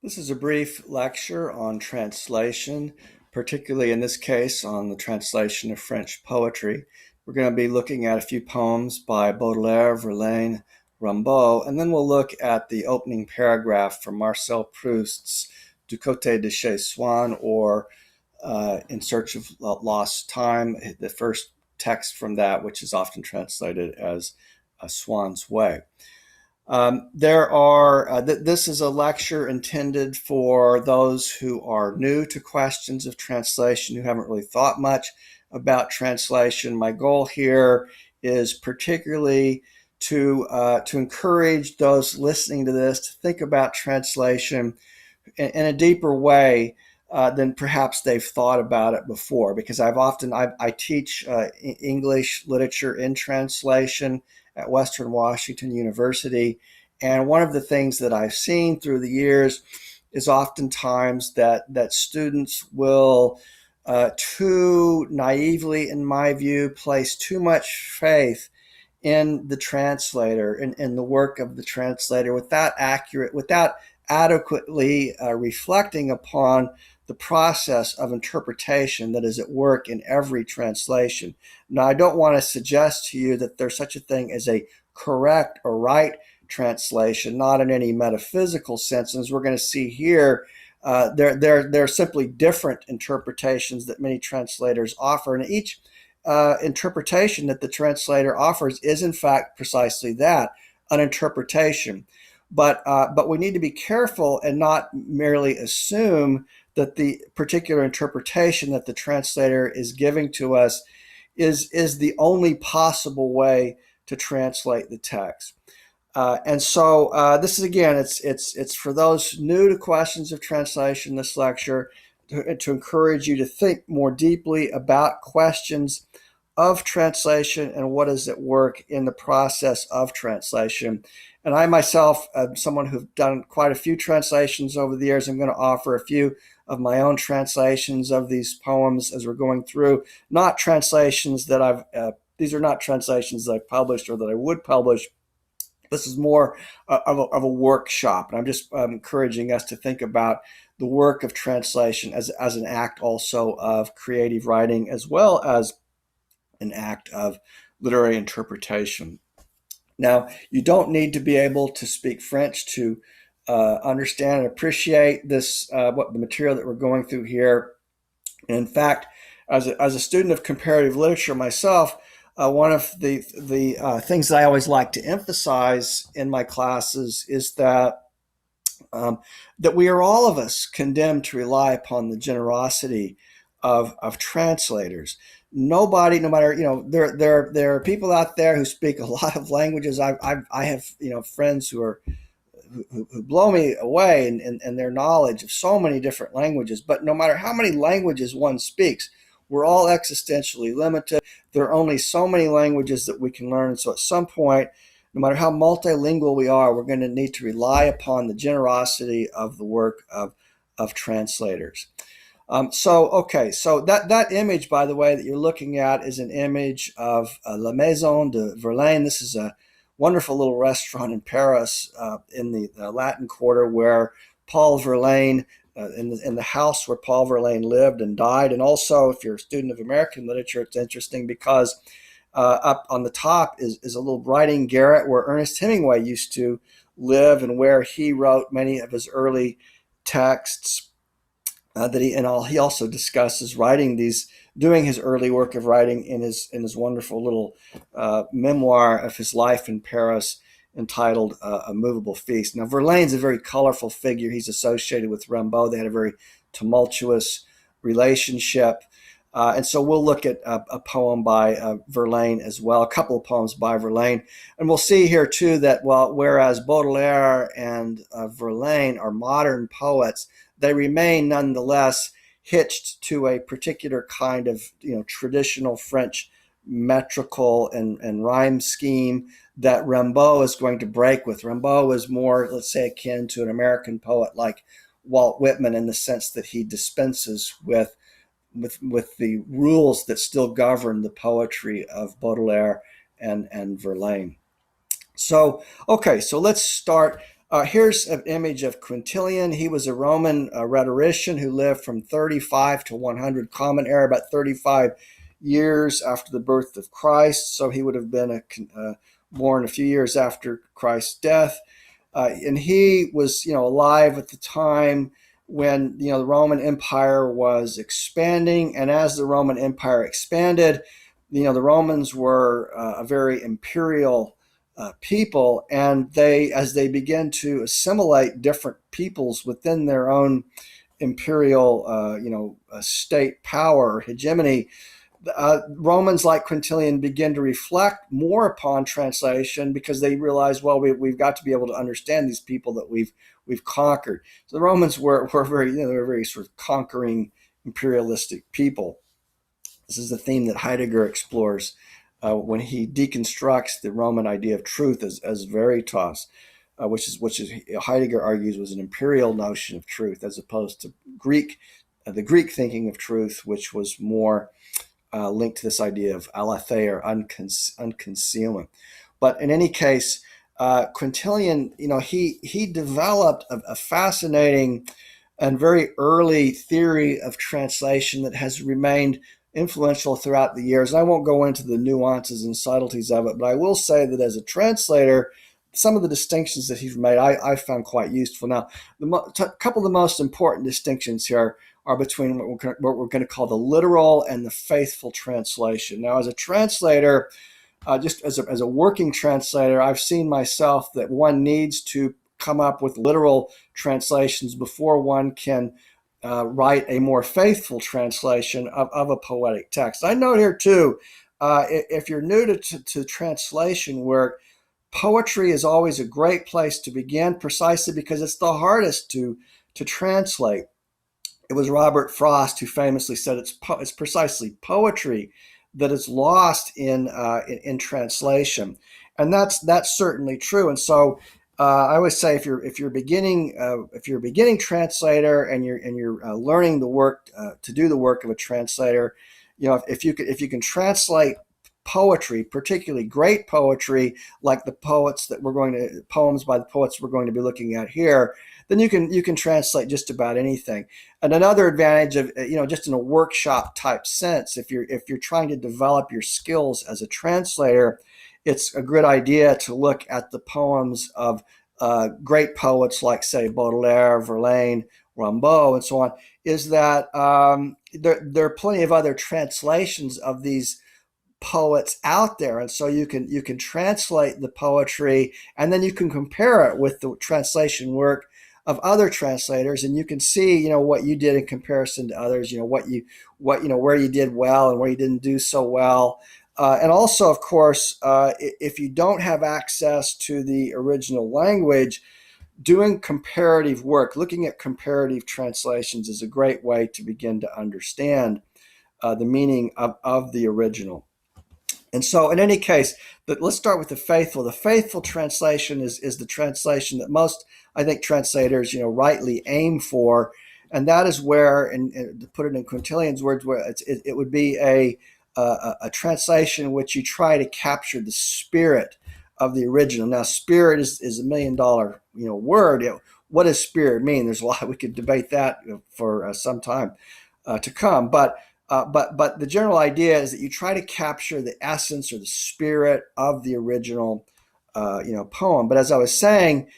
This is a brief lecture on translation, particularly in this case on the translation of French poetry. We're going to be looking at a few poems by Baudelaire, Verlaine, Rimbaud, and then we'll look at the opening paragraph from Marcel Proust's Du Côté de chez Swann, or In Search of Lost Time, the first text from that, which is often translated as Swann's Way. This is a lecture intended for those who are new to questions of translation, who haven't really thought much about translation. My goal here is particularly to encourage those listening to this to think about translation in a deeper way than perhaps they've thought about it before, because I teach English literature in translation at Western Washington University. And one of the things that I've seen through the years is oftentimes that students will too naively, in my view, place too much faith in the translator, in the work of the translator, without adequately reflecting upon the process of interpretation that is at work in every translation. Now, I don't want to suggest to you that there's such a thing as a correct or right translation, not in any metaphysical sense. As we're going to see here, there are simply different interpretations that many translators offer, and each interpretation that the translator offers is in fact precisely that, an interpretation. But we need to be careful and not merely assume that the particular interpretation that the translator is giving to us is the only possible way to translate the text. And so this is, again, it's for those new to questions of translation, this lecture, to encourage you to think more deeply about questions of translation and what is at work in the process of translation. And I myself, someone who've done quite a few translations over the years, I'm going to offer a few of my own translations of these poems as we're going through. Not translations that these are not translations that I've published or that I would publish. This is more of a workshop, and I'm just encouraging us to think about the work of translation as an act also of creative writing, as well as an act of literary interpretation. Now, you don't need to be able to speak French to understand and appreciate this, what the material that we're going through here. And in fact, as a student of comparative literature myself, one of the things that I always like to emphasize in my classes is that we are, all of us, condemned to rely upon the generosity of translators. Nobody, no matter, there are people out there who speak a lot of languages. I have friends who blow me away in their knowledge of so many different languages. But no matter how many languages one speaks, we're all existentially limited. There are only so many languages that we can learn. And so at some point, no matter how multilingual we are, we're going to need to rely upon the generosity of the work of translators. So that image, by the way, that you're looking at is an image of La Maison de Verlaine. This is a wonderful little restaurant in Paris, in the Latin Quarter, where Paul Verlaine, in the house where Paul Verlaine lived and died. And also, if you're a student of American literature, it's interesting because up on the top is a little writing garret where Ernest Hemingway used to live, and where he wrote many of his early texts. He also discusses doing his early work of writing in his wonderful little memoir of his life in Paris, entitled A Movable Feast. Now, Verlaine's a very colorful figure. He's associated with Rimbaud. They had a very tumultuous relationship. And so we'll look at a poem by Verlaine as well, a couple of poems by Verlaine. And we'll see here, too, that whereas Baudelaire and Verlaine are modern poets, they remain nonetheless hitched to a particular kind of traditional French metrical and rhyme scheme that Rimbaud is going to break with. Rimbaud is more, let's say, akin to an American poet like Walt Whitman, in the sense that he dispenses with the rules that still govern the poetry of Baudelaire and Verlaine. So let's start Here's an image of Quintilian. He was a Roman rhetorician who lived from 35 to 100 Common Era, about 35 years after the birth of Christ. So he would have been born a few years after Christ's death. And he was, alive at the time when, the Roman Empire was expanding. And as the Roman Empire expanded, the Romans were a very imperial people, and as they begin to assimilate different peoples within their own imperial, state power or hegemony, Romans like Quintilian begin to reflect more upon translation because they realize, well, we've got to be able to understand these people that we've conquered. So the Romans were very, they were very sort of conquering imperialistic people. This is the theme that Heidegger explores when he deconstructs the Roman idea of truth as veritas, which is Heidegger argues was an imperial notion of truth as opposed to the Greek thinking of truth, which was more linked to this idea of aletheia, or unconcealment. But in any case, Quintilian, he developed a fascinating and very early theory of translation that has remained influential throughout the years. And I won't go into the nuances and subtleties of it, but I will say that as a translator, some of the distinctions that he's made, I found quite useful. Now, a couple of the most important distinctions here are between what we're going to call the literal and the faithful translation. Now, as a translator, just as a working translator, I've seen myself that one needs to come up with literal translations before one can write a more faithful translation of a poetic text. I note here too, if you're new to translation work, poetry is always a great place to begin, precisely because it's the hardest to translate. It was Robert Frost who famously said it's precisely poetry that is lost in translation, and that's certainly true. And so I always say if you're a beginning translator and you're learning the work to do the work of a translator, if you can translate poetry, particularly great poetry like the poems by the poets we're going to be looking at here, then you can translate just about anything. And another advantage of just in a workshop type sense, if you're trying to develop your skills as a translator, it's a good idea to look at the poems of great poets like, say, Baudelaire, Verlaine, Rimbaud, and so on. Is that there are plenty of other translations of these poets out there, and so you can translate the poetry, and then you can compare it with the translation work of other translators, and you can see what you did in comparison to others, where you did well and where you didn't do so well. And also, of course, if you don't have access to the original language, doing comparative work, looking at comparative translations is a great way to begin to understand the meaning of the original. And so in any case, let's start with the faithful. The faithful translation is the translation that most, I think, translators, rightly aim for. And that is where, and to put it in Quintilian's words, where it would be a translation in which you try to capture the spirit of the original. Now, spirit is $1 million, word. What does spirit mean? There's a lot, we could debate that for some time to come. But the general idea is that you try to capture the essence or the spirit of the original, poem. But as I was saying,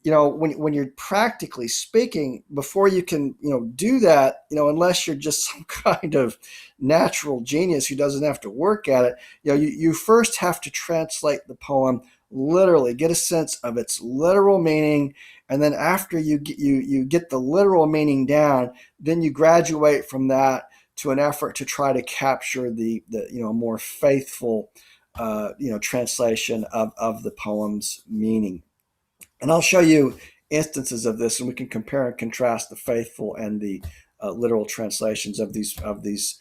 when you're practically speaking, before you can, do that, unless you're just some kind of natural genius who doesn't have to work at it, you first have to translate the poem literally, get a sense of its literal meaning, and then after you get the literal meaning down, then you graduate from that to an effort to try to capture the more faithful translation of the poem's meaning. And I'll show you instances of this, and we can compare and contrast the faithful and the literal translations of these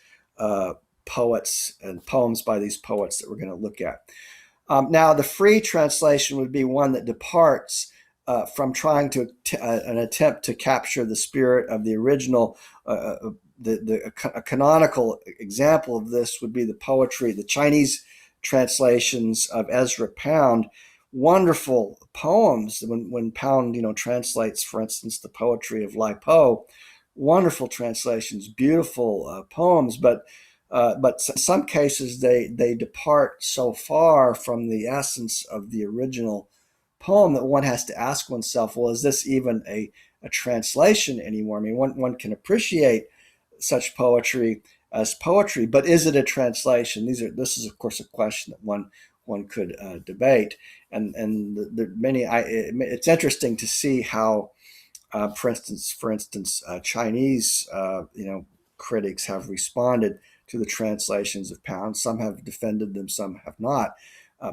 poets and poems by these poets that we're going to look at. Now, the free translation would be one that departs from trying to an attempt to capture the spirit of the original. A canonical example of this would be the Chinese translations of Ezra Pound, wonderful poems. When Pound, translates, for instance, the poetry of Lai Po, wonderful translations, beautiful poems, but in some cases they depart so far from the essence of the original poem that one has to ask oneself, well, is this even a translation anymore? I mean, one can appreciate such poetry as poetry, but is it a translation? This is, of course, a question that one could debate, and the many. It's interesting to see how, for instance, Chinese critics have responded to the translations of Pound. Some have defended them, some have not.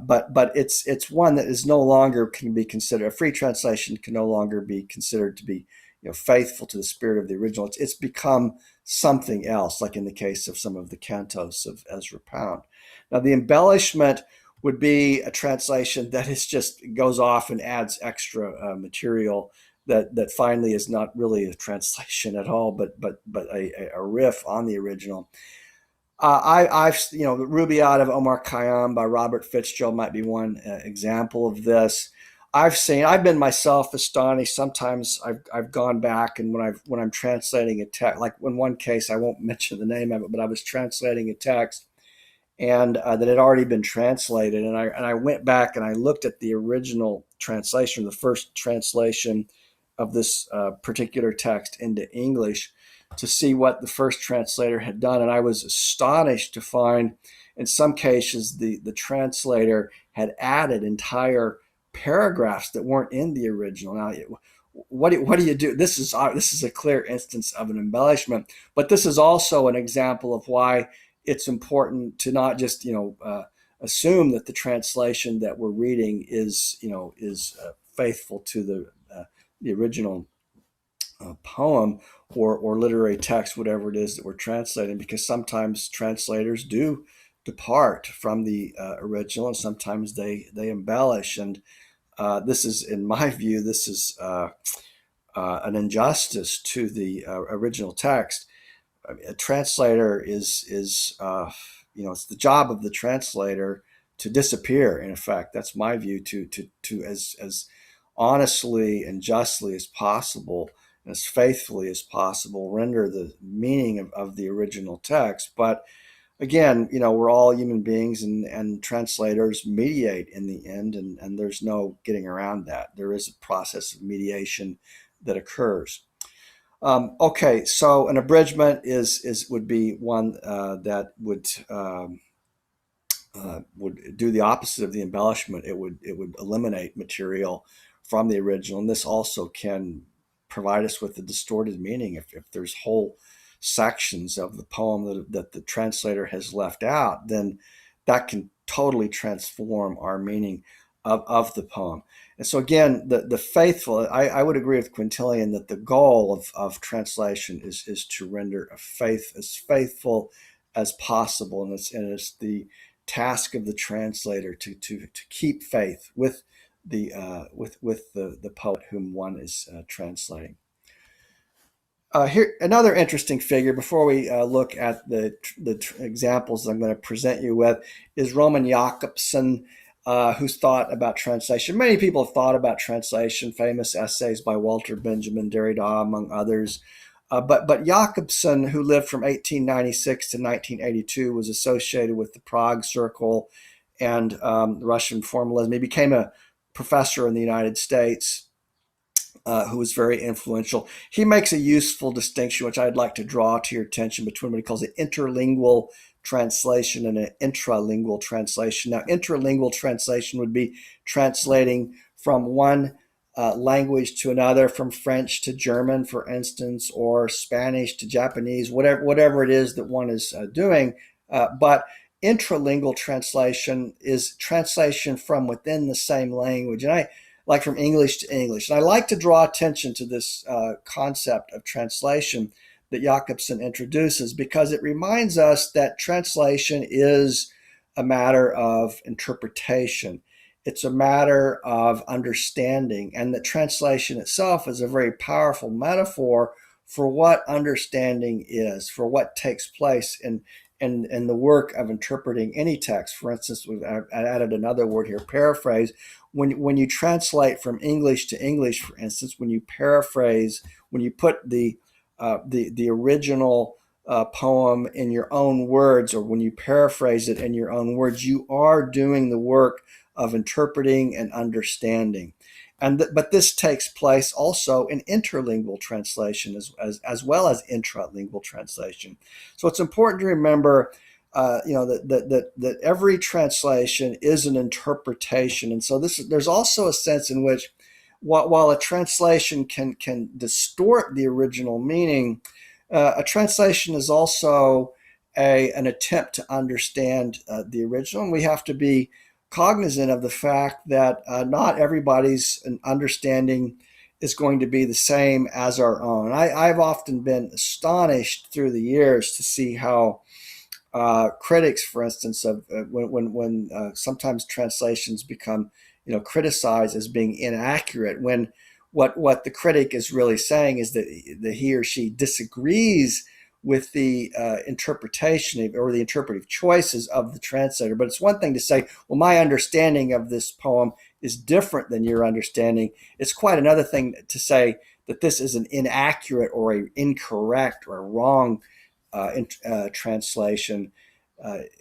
But it's one that is no longer can be considered a free translation. Can no longer be considered to be faithful to the spirit of the original. It's become something else, like in the case of some of the cantos of Ezra Pound. Now, the embellishment would be a translation that is just goes off and adds extra material that finally is not really a translation at all, but a riff on the original. I've the Rubaiyat of Omar Khayyam by Robert Fitzgerald might be one example of this. I've been myself astonished. Sometimes I've gone back, and when I'm translating a text, like in one case, I won't mention the name of it, but I was translating a text and that had already been translated, and I went back and I looked at the original translation, the first translation of this particular text into English, to see what the first translator had done, and I was astonished to find, in some cases, the translator had added entire paragraphs that weren't in the original. Now, what do you do? This is a clear instance of an embellishment, but this is also an example of why it's important to not just assume that the translation that we're reading is faithful to the original poem or literary text, whatever it is that we're translating, because sometimes translators do depart from the original, and sometimes they embellish. And this is, in my view, this is an injustice to the original text. I mean, a translator is it's the job of the translator to disappear. In effect, that's my view. To as honestly and justly as possible, as faithfully as possible, render the meaning of the original text. But again, we're all human beings, and translators mediate in the end, and there's no getting around that. There is a process of mediation that occurs. Okay, so an abridgment would be one that would do the opposite of the embellishment. It would eliminate material from the original, and this also can provide us with a distorted meaning if there's whole sections of the poem that the translator has left out. Then that can totally transform our meaning of the poem. And so again, the faithful, I would agree with Quintilian that the goal of translation is to render as faithful as possible, and it's the task of the translator to keep faith with the poet whom one is translating. Here, another interesting figure before we look at the examples I'm going to present you with is Roman Jakobson, who's thought about translation. Many people have thought about translation, famous essays by Walter Benjamin, Derrida, among others. But Jakobson, who lived from 1896 to 1982, was associated with the Prague Circle and Russian formalism. He became a professor in the United States, who was very influential. He makes a useful distinction, which I'd like to draw to your attention, between what he calls an interlingual translation and an intralingual translation. Now, interlingual translation would be translating from one language to another, from French to German, for instance, or Spanish to Japanese, whatever it is that one is doing. But intralingual translation is translation from within the same language, and like from English to English. And I like to draw attention to this concept of translation that Jakobson introduces, because it reminds us that translation is a matter of interpretation. It's a matter of understanding, and that translation itself is a very powerful metaphor for what understanding is, for what takes place in the work of interpreting any text. For instance, we've added another word here, paraphrase. When you translate from English to English, for instance, when you paraphrase, when you put the original poem in your own words, or when you paraphrase it in your own words, you are doing the work of interpreting and understanding. But this takes place also in interlingual translation as well as intralingual translation. So it's important to remember, that every translation is an interpretation, and so there's also a sense in which, while a translation can distort the original meaning, a translation is also an attempt to understand the original, and we have to be cognizant of the fact that not everybody's understanding is going to be the same as our own. I've often been astonished through the years to see how critics, for instance, of when sometimes translations become criticized as being inaccurate, when what the critic is really saying is that he or she disagrees with the interpretation or the interpretive choices of the translator. But it's one thing to say, well, my understanding of this poem is different than your understanding. It's quite another thing to say that this is an inaccurate or an incorrect or a wrong translation.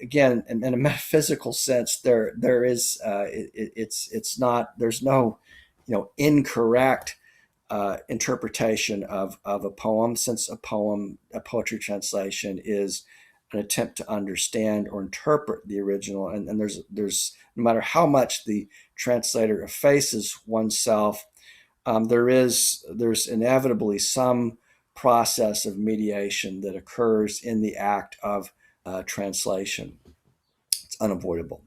Again, in a metaphysical sense, there is it's not, there's no incorrect interpretation of a poem, since a poetry translation is an attempt to understand or interpret the original, and there's no matter how much the translator effaces oneself, there's inevitably some process of mediation that occurs in the act of translation. It's unavoidable.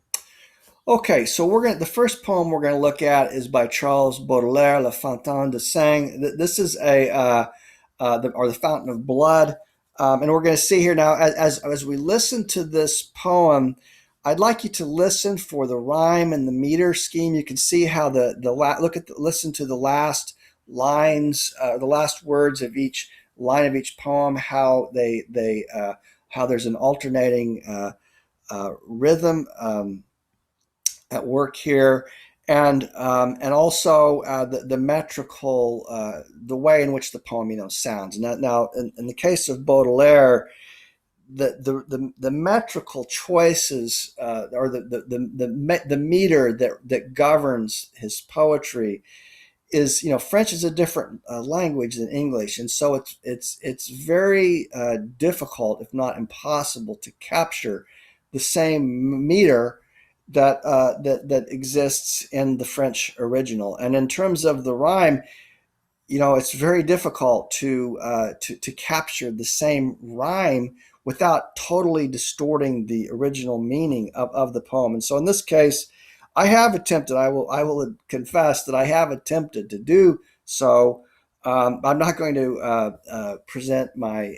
Okay, so the first poem we're gonna look at is by Charles Baudelaire, La Fontaine de Sang. This is the Fountain of Blood, and we're gonna see here now as we listen to this poem. I'd like you to listen for the rhyme and the meter scheme. You can see how listen to the last lines, the last words of each line of each poem, how how there's an alternating rhythm at work here, and also the metrical, the way in which the poem sounds. Now in the case of Baudelaire, the metrical choices, or the meter that governs his poetry is, French is a different language than English, and so it's very difficult, if not impossible, to capture the same meter that exists in the French original. And in terms of the rhyme, it's very difficult to capture the same rhyme without totally distorting the original meaning of the poem. And so in this case, I have attempted. I will confess that I have attempted to do so. I'm not going to present my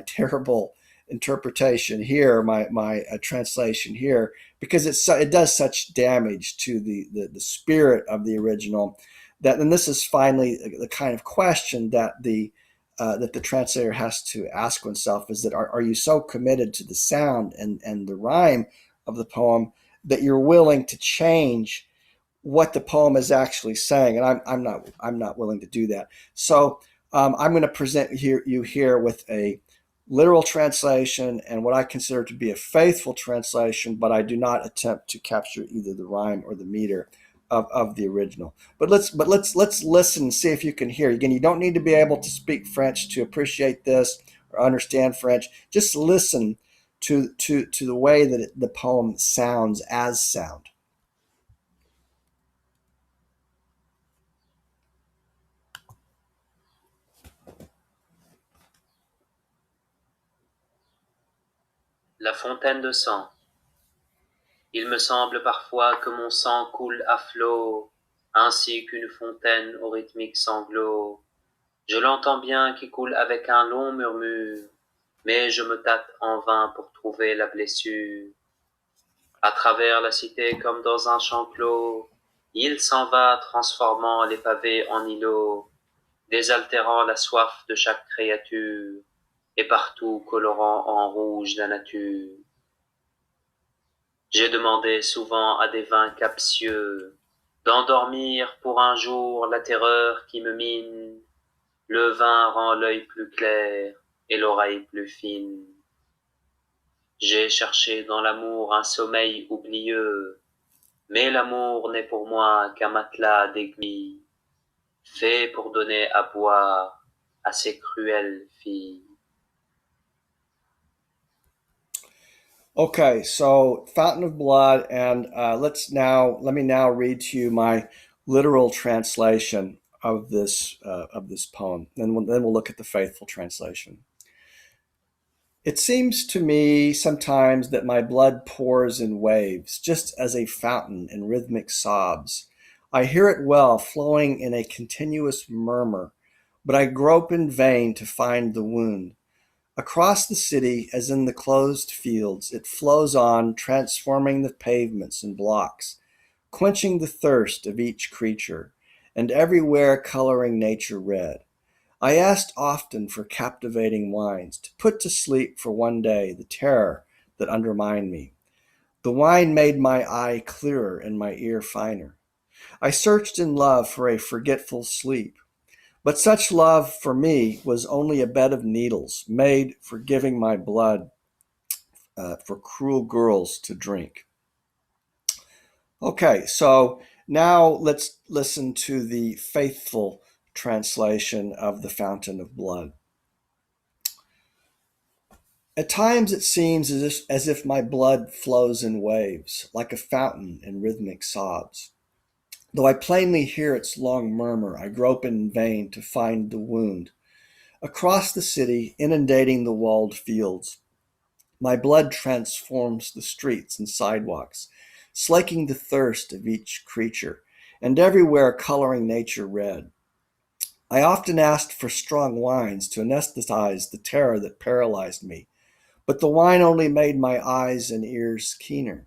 terrible interpretation here, my translation here, because it does such damage to the spirit of the original. And this is finally the kind of question that the translator has to ask oneself, is that are you so committed to the sound and the rhyme of the poem that you're willing to change what the poem is actually saying? And I'm not willing to do that. So I'm going to present you here with a literal translation and what I consider to be a faithful translation, but I do not attempt to capture either the rhyme or the meter of the original. But let's listen and see if you can hear. Again, you don't need to be able to speak French to appreciate this or understand French. Just listen to the way that the poem sounds as sound. La fontaine de sang. Il me semble parfois que mon sang coule à flot, ainsi qu'une fontaine au rythmique sanglot. Je l'entends bien qui coule avec un long murmure, mais je me tâte en vain pour trouver la blessure. À travers la cité comme dans un champ clos, il s'en va transformant les pavés en îlots, désaltérant la soif de chaque créature. et partout colorant en rouge la nature. J'ai demandé souvent à des vins captieux d'endormir pour un jour la terreur qui me mine. Le vin rend l'œil plus clair et l'oreille plus fine. J'ai cherché dans l'amour un sommeil oublieux, mais l'amour n'est pour moi qu'un matelas d'aiguilles, fait pour donner à boire à ces cruelles filles. Okay, so Fountain of Blood, and let me now read to you my literal translation of this poem. Then we'll look at the faithful translation. It seems to me sometimes that my blood pours in waves, just as a fountain in rhythmic sobs. I hear it well, flowing in a continuous murmur, but I grope in vain to find the wound. Across the city, as in the closed fields, it flows on, transforming the pavements and blocks, quenching the thirst of each creature, and everywhere coloring nature red. I asked often for captivating wines, to put to sleep for one day the terror that undermined me. The wine made my eye clearer and my ear finer. I searched in love for a forgetful sleep, but such love for me was only a bed of needles made for giving my blood for cruel girls to drink. Okay, so now let's listen to the faithful translation of The Fountain of Blood. At times it seems as if my blood flows in waves, like a fountain in rhythmic sobs. Though I plainly hear its long murmur, I grope in vain to find the wound. Across the city, inundating the walled fields, my blood transforms the streets and sidewalks, slaking the thirst of each creature, and everywhere coloring nature red. I often asked for strong wines to anesthetize the terror that paralyzed me, but the wine only made my eyes and ears keener.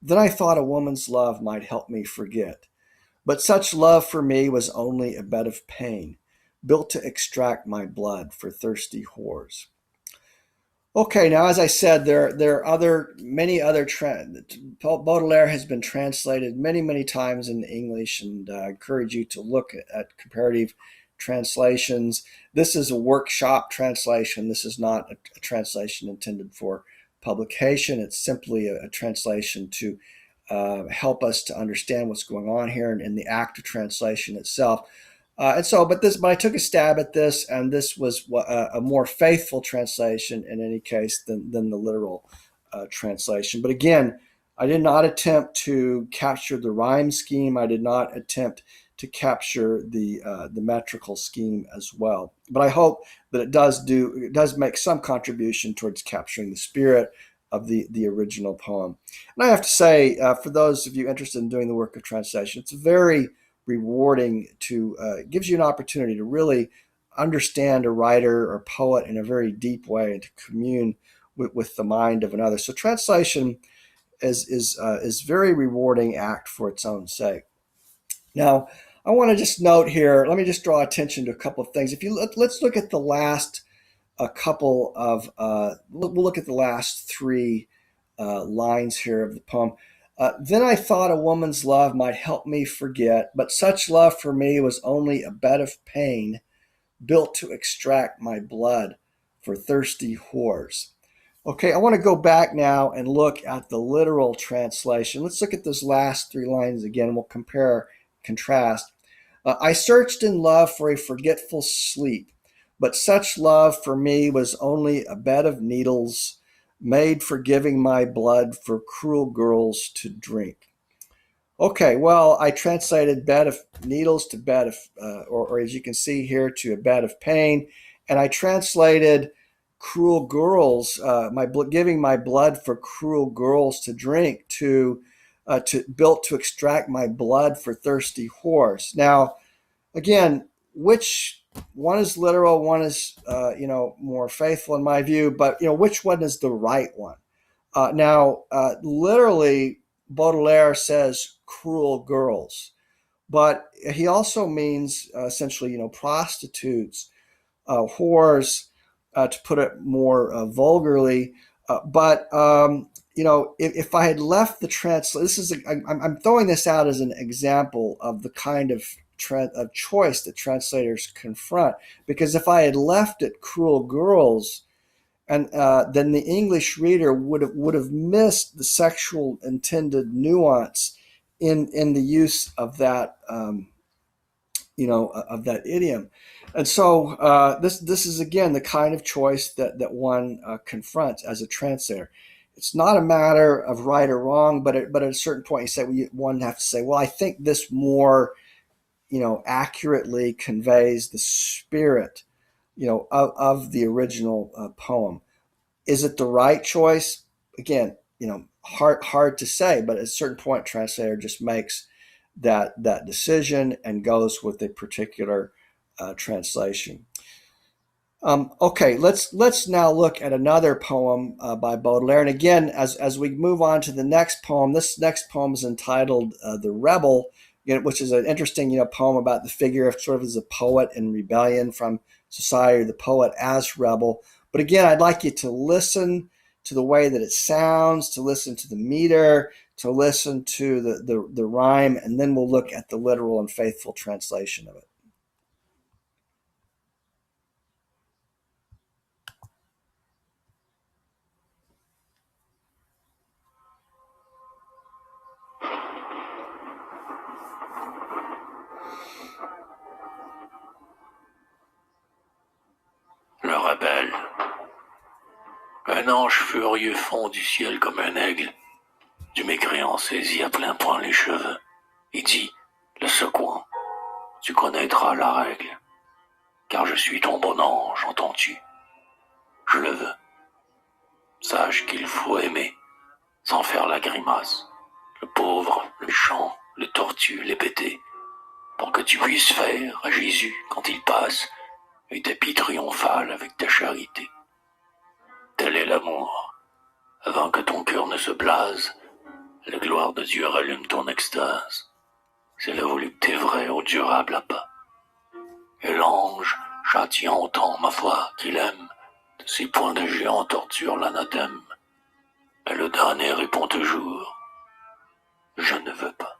Then I thought a woman's love might help me forget, but such love for me was only a bed of pain, built to extract my blood for thirsty whores. Okay, now as I said, there are many other Baudelaire has been translated many times in English, and I encourage you to look at comparative translations. This is a workshop translation. This is not a translation intended for publication. It's simply a translation to help us to understand what's going on here in the act of translation itself. But I took a stab at this, and this was a more faithful translation in any case than the literal translation. But again, I did not attempt to capture the rhyme scheme. I did not attempt to capture the metrical scheme as well. But I hope that it does make some contribution towards capturing the spirit of the original poem. And I have to say, for those of you interested in doing the work of translation, it's very rewarding to gives you an opportunity to really understand a writer or poet in a very deep way and to commune with the mind of another. So translation is very rewarding act for its own sake. Now, I want to just note here. Let me just draw attention to a couple of things. Let's look at the last we'll look at the last three lines here of the poem. Then I thought a woman's love might help me forget, but such love for me was only a bed of pain built to extract my blood for thirsty whores. Okay, I want to go back now and look at the literal translation. Let's look at those last three lines again. We'll compare, contrast. I searched in love for a forgetful sleep, but such love for me was only a bed of needles made for giving my blood for cruel girls to drink. Okay, well, I translated bed of needles to bed of, or as you can see here, to a bed of pain, and I translated cruel girls, giving my blood for cruel girls to drink, to built to extract my blood for thirsty whores. Now, again, which one is literal, one is more faithful in my view, but which one is the right one? Literally, Baudelaire says cruel girls, but he also means essentially prostitutes, whores, to put it more vulgarly. But if I had left the I'm throwing this out as an example of the kind of choice that translators confront. Because if I had left it cruel girls, and then the English reader would have missed the sexual intended nuance in the use of that of that idiom. And so this is again the kind of choice that one confronts as a translator. It's not a matter of right or wrong, but at a certain point one have to say, well, I think this more accurately conveys the spirit of the original poem. Is it the right choice? Again, hard to say, but at a certain point, translator just makes that decision and goes with a particular translation. Okay, let's now look at another poem by Baudelaire. And again, as we move on to the next poem, this next poem is entitled "The Rebel," which is an interesting poem about the figure of sort of as a poet in rebellion from society, the poet as rebel. But again, I'd like you to listen to the way that it sounds, to listen to the meter, to listen to the rhyme, and then we'll look at the literal and faithful translation of it. Le rebelle. Un ange furieux fond du ciel comme un aigle. Du mécréant saisit à plein poing les cheveux et dit, le secouant, tu connaîtras la règle, car je suis ton bon ange, entends-tu? Je le veux. Sache qu'il faut aimer, sans faire la grimace, le pauvre, le méchant, le tortu, l'hébété, pour que tu puisses faire à Jésus, quand il passe, un tapis triomphal avec ta charité. Tel est l'amour. Avant que ton cœur ne se blase, la gloire de Dieu rallume ton extase. C'est la volupté vraie au durable appât. Et l'ange, châtiant autant, ma foi, qu'il aime, de ses poings de géant torture l'anathème. Mais le damné répond toujours, je ne veux pas.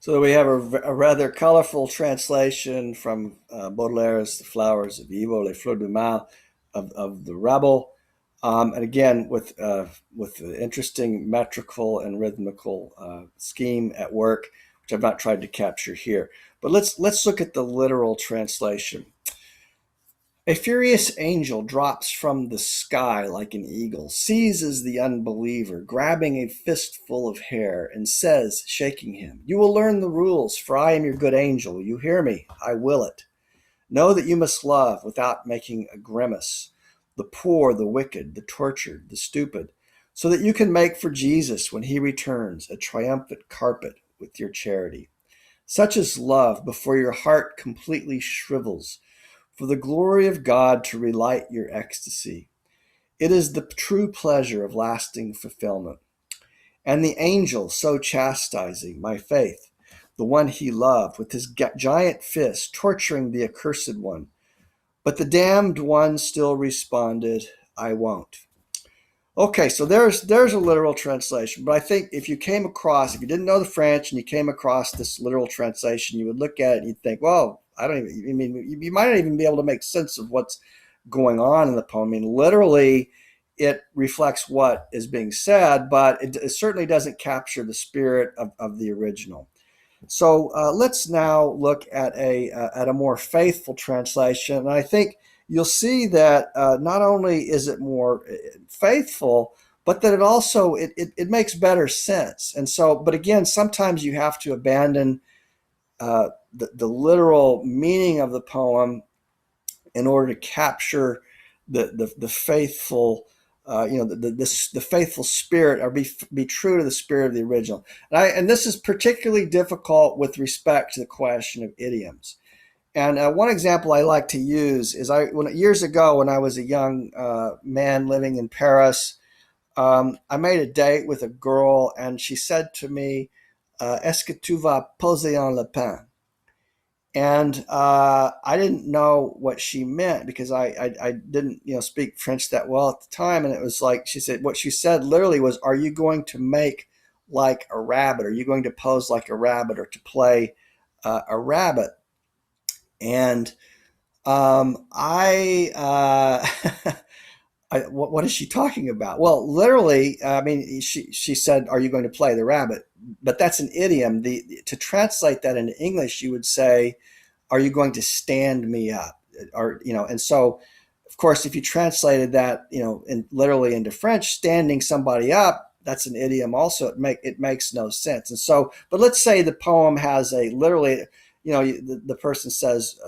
So we have a rather colorful translation from Baudelaire's "The Flowers of Evil," Les Fleurs du Mal, of the rebel, and again with the interesting metrical and rhythmical scheme at work, which I've not tried to capture here. But let's look at the literal translation. A furious angel drops from the sky like an eagle, seizes the unbeliever, grabbing a fistful of hair, and says, shaking him, "You will learn the rules, for I am your good angel. You hear me? I will it. Know that you must love without making a grimace, the poor, the wicked, the tortured, the stupid, so that you can make for Jesus, when he returns, a triumphant carpet with your charity. Such is love before your heart completely shrivels, for the glory of God to relight your ecstasy. It is the true pleasure of lasting fulfillment. And the angel so chastising my faith, the one he loved, with his giant fist torturing the accursed one. But the damned one still responded, I won't." Okay, so there's a literal translation, but I think if you didn't know the French and you came across this literal translation, you would look at it and you'd think, well, you might not even be able to make sense of what's going on in the poem. Literally, it reflects what is being said, but it certainly doesn't capture the spirit of the original. So let's now look at a more faithful translation, and I think you'll see that not only is it more faithful, but that it makes better sense. And so, but again, sometimes you have to abandon the literal meaning of the poem in order to capture the faithful, the faithful spirit, or be true to the spirit of the original. And this is particularly difficult with respect to the question of idioms. And one example I like to use is years ago when I was a young man living in Paris, I made a date with a girl, and she said to me, "Est-ce que tu vas poser un lapin?" And I didn't know what she meant because I didn't speak French that well at the time, and it was like she said what she said literally was, "Are you going to make like a rabbit? Are you going to pose like a rabbit or to play a rabbit?" And I, what is she talking about? Well, literally, I mean, she said, "Are you going to play the rabbit?" But that's an idiom. To translate that into English, you would say, "Are you going to stand me up?" Or and so, of course, if you translated that, literally into French, standing somebody up, that's an idiom. Also, it makes no sense. And so, but let's say the poem has a literally. The person says,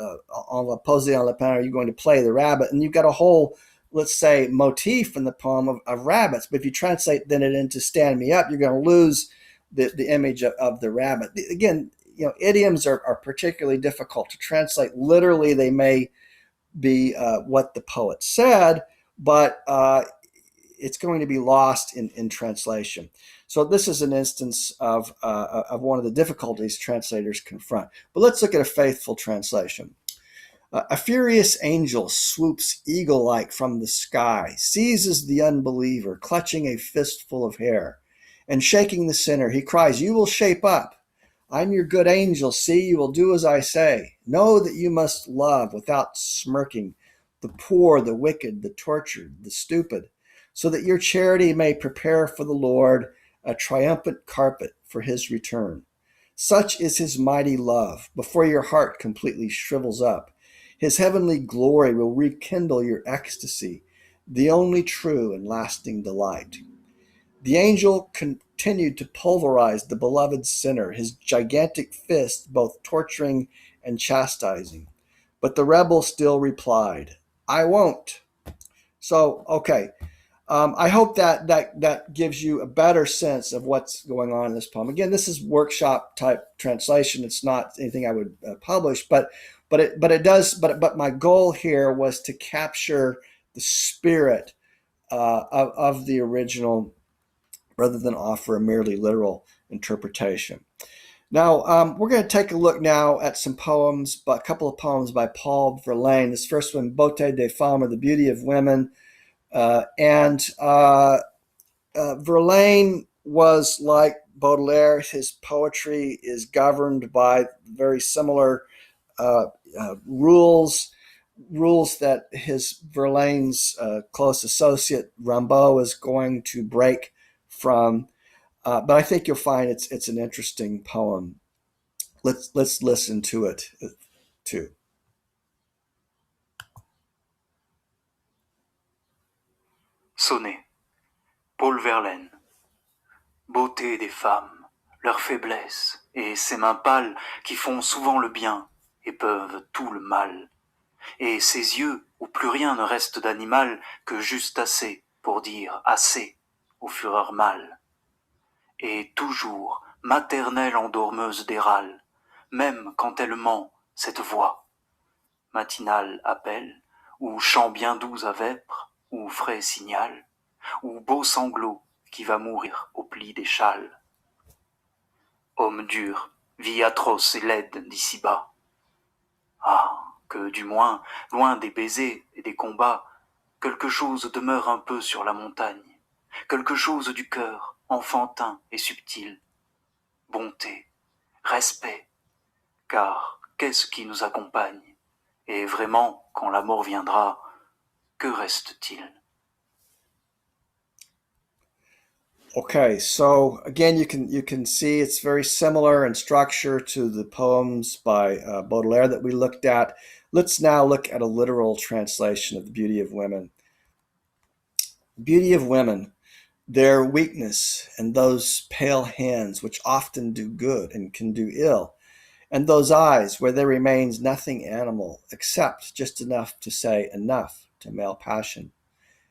"On la pose on la pen, are you going to play the rabbit?" And you've got a whole, let's say, motif in the poem of rabbits. But if you translate then it into "stand me up," you're going to lose the image of the rabbit. Again, idioms are particularly difficult to translate. Literally, they may be what the poet said, but it's going to be lost in translation. So this is an instance of one of the difficulties translators confront. But let's look at a faithful translation. A furious angel swoops eagle-like from the sky, seizes the unbeliever, clutching a fistful of hair, and shaking the sinner, he cries, "You will shape up. I'm your good angel. See, you will do as I say. Know that you must love without smirking the poor, the wicked, the tortured, the stupid, so that your charity may prepare for the Lord a triumphant carpet for his return. Such is his mighty love, before your heart completely shrivels up. His heavenly glory will rekindle your ecstasy, the only true and lasting delight." The angel continued to pulverize the beloved sinner, his gigantic fist both torturing and chastising. But the rebel still replied, "I won't." So, okay. I hope that gives you a better sense of what's going on in this poem. Again, this is workshop type translation. It's not anything I would publish, but it does. But my goal here was to capture the spirit of the original, rather than offer a merely literal interpretation. Now, we're going to take a look now at some poems, a couple of poems by Paul Verlaine. This first one, Beauté des Femmes, or The Beauty of Women. Verlaine was like Baudelaire. His poetry is governed by very similar rules that Verlaine's close associate Rimbaud is going to break from. But I think you'll find it's an interesting poem. Let's listen to it too. Sonnet. Paul Verlaine. Beauté des femmes, leur faiblesse, et ces mains pâles qui font souvent le bien et peuvent tout le mal, et ces yeux où plus rien ne reste d'animal que juste assez pour dire assez aux fureurs mâles, et toujours maternelle endormeuse des râles, même quand elle ment cette voix, matinal appel, ou chant bien doux à vêpres, ou frais signal, ou beau sanglot qui va mourir au pli des châles. Homme dur, vie atroce et laide d'ici-bas. Ah, que du moins, loin des baisers et des combats, quelque chose demeure un peu sur la montagne, quelque chose du cœur, enfantin et subtil. Bonté, respect, car qu'est-ce qui nous accompagne? Et vraiment, quand la mort viendra, que reste-t-il? Okay, so again, you can see it's very similar in structure to the poems by Baudelaire that we looked at. Let's now look at a literal translation of The Beauty of Women. Beauty of women, their weakness, and those pale hands which often do good and can do ill, and those eyes where there remains nothing animal except just enough to say enough to male passion.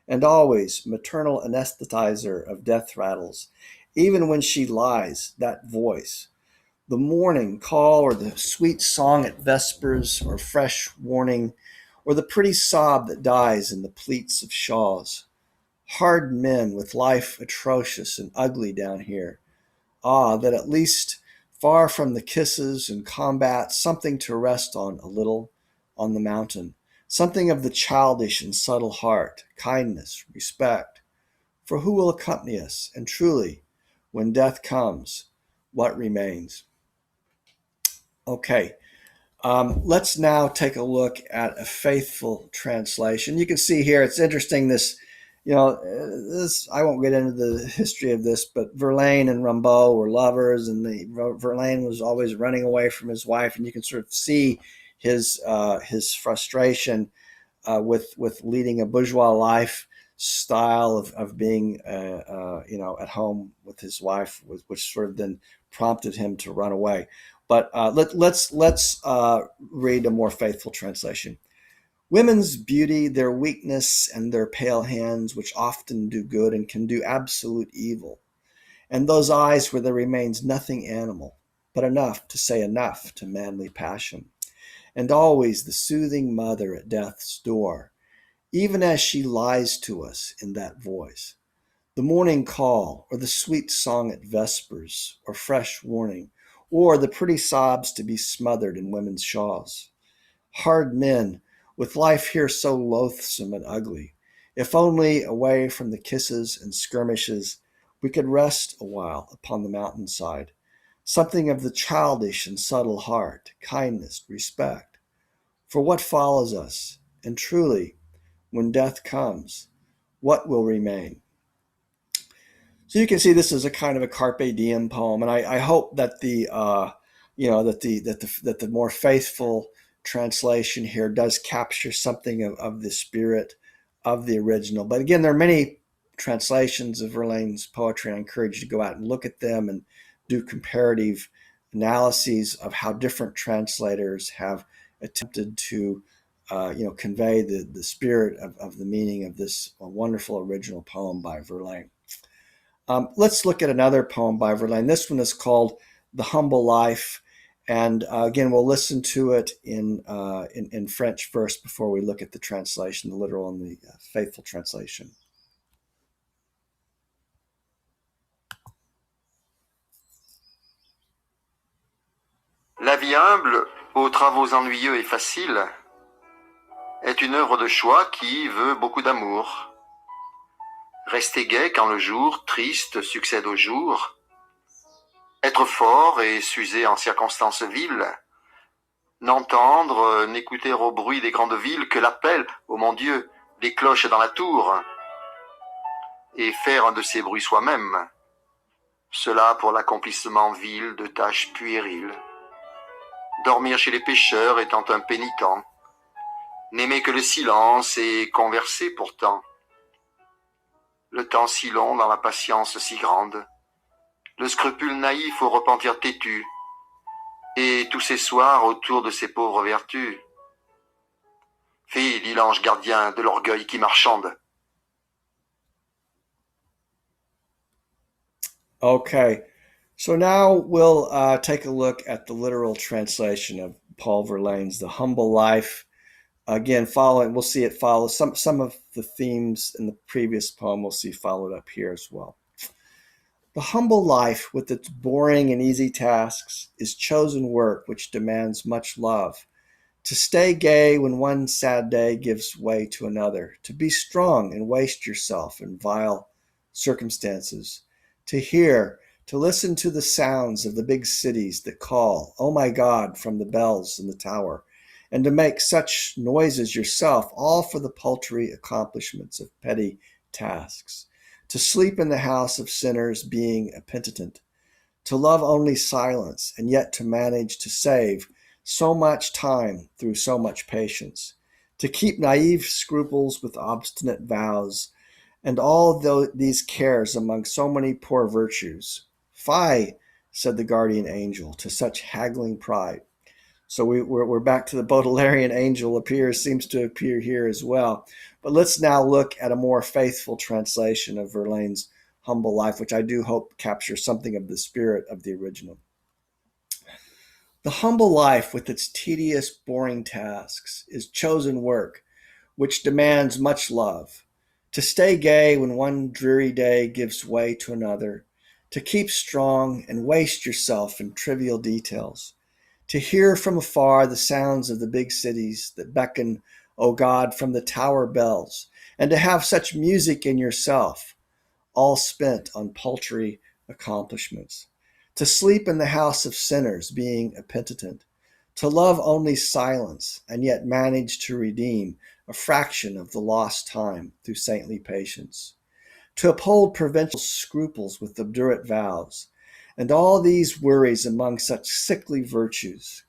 And always maternal anesthetizer of death rattles, even when she lies, that voice, The morning call, or the sweet song at vespers, or fresh warning, or the pretty sob that dies in the pleats of shawls. Hard men with life atrocious and ugly down here. Ah, that at least, far from the kisses and combat, something to rest on a little on the mountain, something of the childish and subtle heart, kindness, respect. For who will accompany us? And truly, when death comes, what remains? Okay, let's now take a look at a faithful translation. You can see here, it's interesting, this, this, I won't get into the history of this, but Verlaine and Rimbaud were lovers, and Verlaine was always running away from his wife, and you can sort of see his frustration with leading a bourgeois life style of being, at home with his wife, which sort of then prompted him to run away. But let's read a more faithful translation. Women's beauty, their weakness, and their pale hands, which often do good and can do absolute evil, and those eyes where there remains nothing animal, but enough to say enough to manly passion, and always the soothing mother at death's door, even as she lies to us in that voice. The morning call, or the sweet song at vespers, or fresh warning, or the pretty sobs to be smothered in women's shawls. Hard men, with life here so loathsome and ugly, if only away from the kisses and skirmishes, we could rest a while upon the mountainside. Something of the childish and subtle heart, kindness, respect. For what follows us? And truly, when death comes, what will remain? So you can see this is a kind of a carpe diem poem, and I hope that the that the more faithful translation here does capture something of the spirit of the original. But again, there are many translations of Verlaine's poetry. I encourage you to go out and look at them and do comparative analyses of how different translators have attempted to convey the spirit of the meaning of this wonderful original poem by Verlaine. Let's look at another poem by Verlaine. This one is called The Humble Life. And again, we'll listen to it in French first before we look at the translation, the literal and the faithful translation. La vie humble, aux travaux ennuyeux et faciles, est une œuvre de choix qui veut beaucoup d'amour. Rester gai quand le jour triste succède au jour, être fort et s'user en circonstances viles, n'entendre, n'écouter au bruit des grandes villes que l'appel, ô mon Dieu, des cloches dans la tour, et faire un de ces bruits soi-même, cela pour l'accomplissement vil de tâches puériles. Dormir chez les pêcheurs étant un pénitent, n'aimer que le silence et converser pourtant. Le temps si long dans la patience si grande, le scrupule naïf au repentir têtu, et tous ces soirs autour de ces pauvres vertus. Fille, dit l'ange gardien de l'orgueil qui marchande. Okay, so now we'll take a look at the literal translation of Paul Verlaine's The Humble Life. Again, we'll see it follow some of the themes in the previous poem we'll see followed up here as well. The humble life, with its boring and easy tasks, is chosen work which demands much love. To stay gay when one sad day gives way to another, to be strong and waste yourself in vile circumstances, to hear, to listen to the sounds of the big cities that call, oh my God, from the bells in the tower, and to make such noises yourself, all for the paltry accomplishments of petty tasks. To sleep in the house of sinners, being a penitent, to love only silence, and yet to manage to save so much time through so much patience, to keep naive scruples with obstinate vows, and all these cares among so many poor virtues. Fie, said the guardian angel, to such haggling pride. So we're back to the Baudelairean angel seems to appear here as well. But let's now look at a more faithful translation of Verlaine's Humble Life, which I do hope captures something of the spirit of the original. The humble life with its tedious, boring tasks is chosen work, which demands much love. To stay gay when one dreary day gives way to another, to keep strong and waste yourself in trivial details, to hear from afar the sounds of the big cities that beckon, O God, from the tower bells, and to have such music in yourself, all spent on paltry accomplishments, to sleep in the house of sinners, being a penitent, to love only silence and yet manage to redeem a fraction of the lost time through saintly patience, to uphold provincial scruples with obdurate vows, and all these worries among such sickly virtues.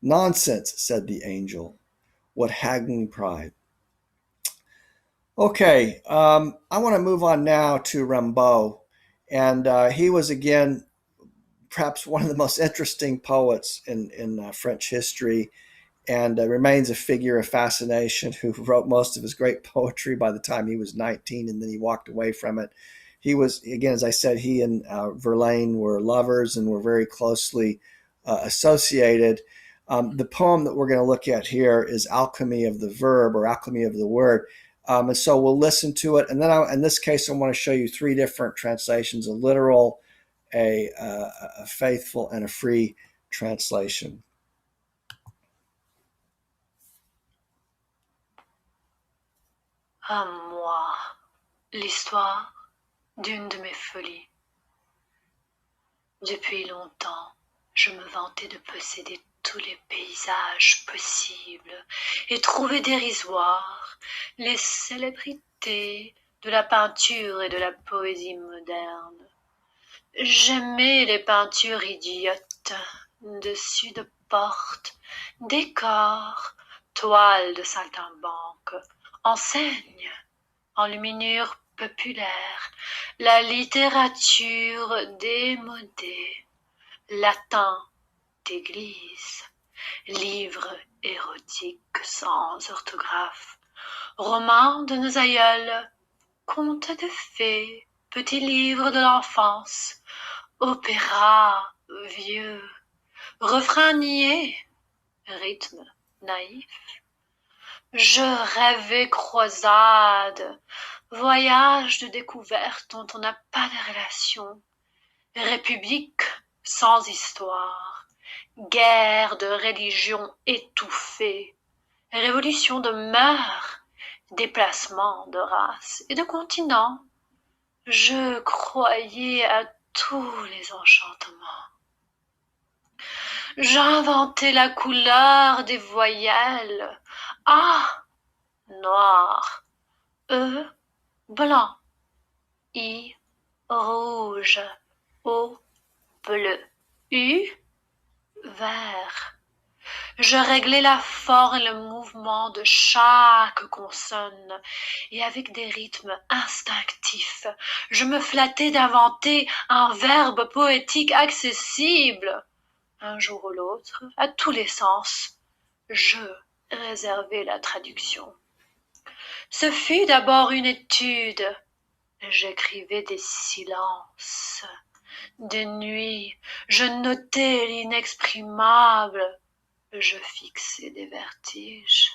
Nonsense, said the angel. What haggling pride. Okay, I want to move on now to Rimbaud. And he was, again, perhaps one of the most interesting poets in French history, and remains a figure of fascination, who wrote most of his great poetry by the time he was 19, and then he walked away from it. He was, again, as I said, he and Verlaine were lovers and were very closely associated. The poem that we're going to look at here is Alchemy of the Verb, or Alchemy of the Word. And so we'll listen to it. And then in this case, I want to show you three different translations: a literal, a faithful, and a free translation. À moi, l'histoire d'une de mes folies. Depuis longtemps, je me vantais de posséder tous les paysages possibles et trouvais dérisoires les célébrités de la peinture et de la poésie moderne. J'aimais les peintures idiotes, dessus de portes, décors, toiles de saltimbanque, enseignes, enluminures populaires, la littérature démodée, latin d'église, livres érotiques sans orthographe, romans de nos aïeuls, contes de fées, petits livres de l'enfance, opéras vieux, refrains niais, rythme naïf. Je rêvais croisades, voyages de découverte dont on n'a pas de relation, république sans histoire, guerre de religion étouffée, révolution de mœurs, déplacement de race et de continent. Je croyais à tous les enchantements. J'inventais la couleur des voyelles. A, noir. E, blanc. I, rouge. O, bleu. U, vert. Je réglais la forme et le mouvement de chaque consonne, et avec des rythmes instinctifs, je me flattais d'inventer un verbe poétique accessible. Un jour ou l'autre, à tous les sens, je réservais la traduction. Ce fut d'abord une étude. J'écrivais des silences. De nuit, je notais l'inexprimable. Je fixais des vertiges.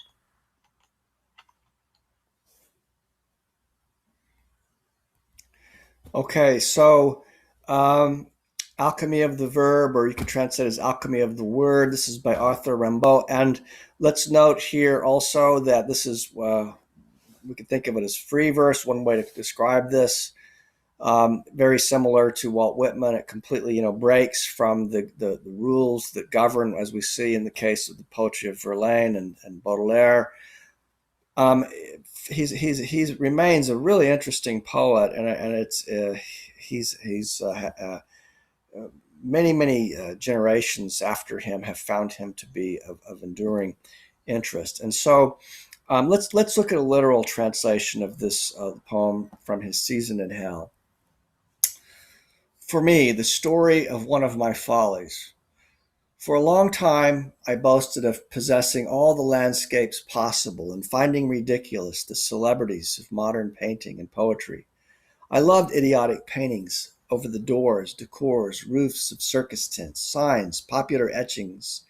Okay, so Alchemy of the Verb, or you could translate as Alchemy of the Word. This is by Arthur Rimbaud. And let's note here also that this is, we could think of it as free verse, one way to describe this. Very similar to Walt Whitman. It completely, breaks from the rules that govern, as we see in the case of the poetry of Verlaine and Baudelaire. He remains a really interesting poet, and it's he's many generations after him have found him to be of enduring interest. And so let's look at a literal translation of this poem from his Season in Hell. For me, the story of one of my follies. For a long time, I boasted of possessing all the landscapes possible and finding ridiculous the celebrities of modern painting and poetry. I loved idiotic paintings over the doors, decors, roofs of circus tents, signs, popular etchings,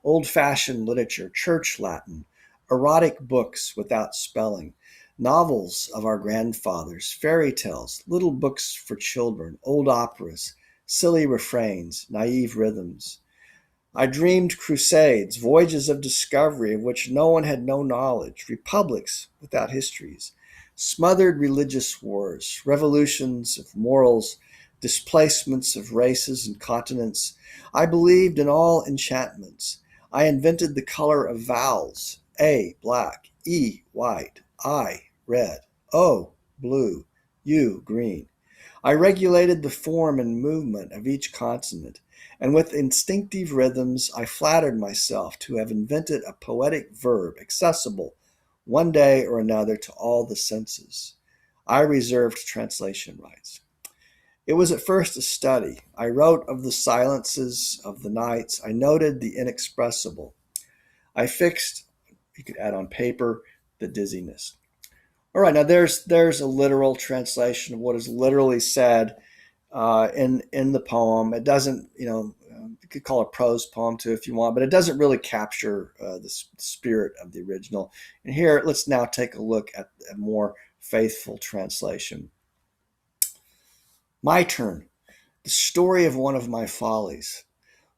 old-fashioned literature, church Latin, erotic books without spelling, novels of our grandfathers, fairy tales, little books for children, old operas, silly refrains, naive rhythms. I dreamed crusades, voyages of discovery of which no one had no knowledge, republics without histories, smothered religious wars, revolutions of morals, displacements of races and continents. I believed in all enchantments. I invented the color of vowels: A, black; E, white; I, red; O, blue; U, green. I regulated the form and movement of each consonant, and with instinctive rhythms I flattered myself to have invented a poetic verb accessible one day or another to all the senses. I reserved translation rights. It was at first a study. I wrote of the silences of the nights. I noted the inexpressible. I fixed, you could add on paper, the dizziness. All right, now there's a literal translation of what is literally said in the poem. It doesn't, you could call it a prose poem too if you want, but it doesn't really capture the spirit of the original. And here, let's now take a look at a more faithful translation. My turn. The story of one of my follies.